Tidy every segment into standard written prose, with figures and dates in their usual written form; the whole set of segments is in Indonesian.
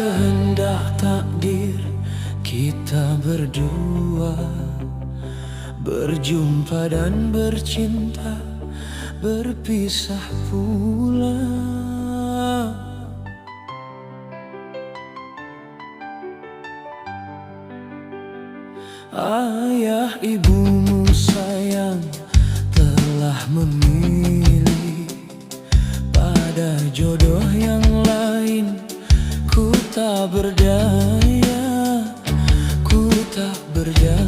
kehendak takdir kita berdua berjumpa dan bercinta, berpisah pula. Ayah ibumu sayang telah memilih pada jodoh yang lain. Ku tak berdaya, ku tak berdaya.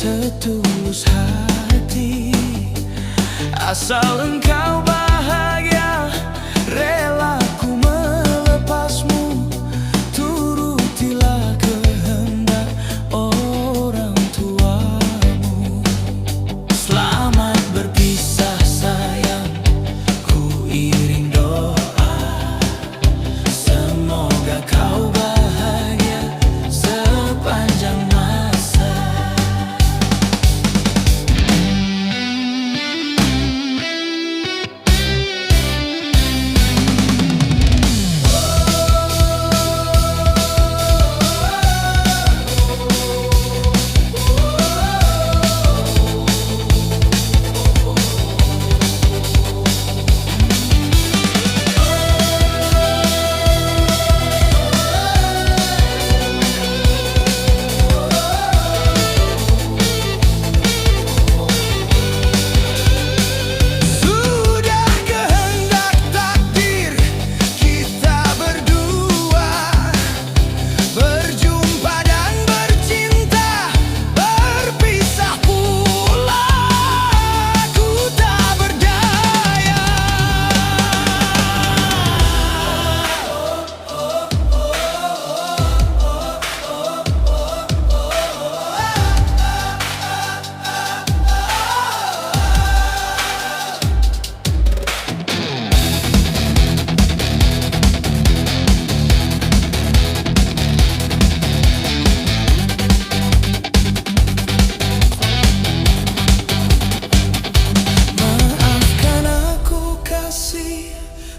Setulus hati, asal engkau bahagia, rela ku melepasmu. Turutilah kehendak orang tuamu. Selamat berpisah sayang, ku iring doa. Semoga kau bahagia sepanjang masa.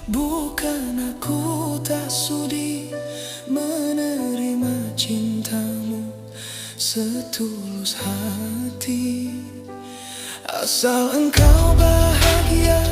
Bukan aku tak sudi menerima cintamu setulus hati, asal engkau bahagia.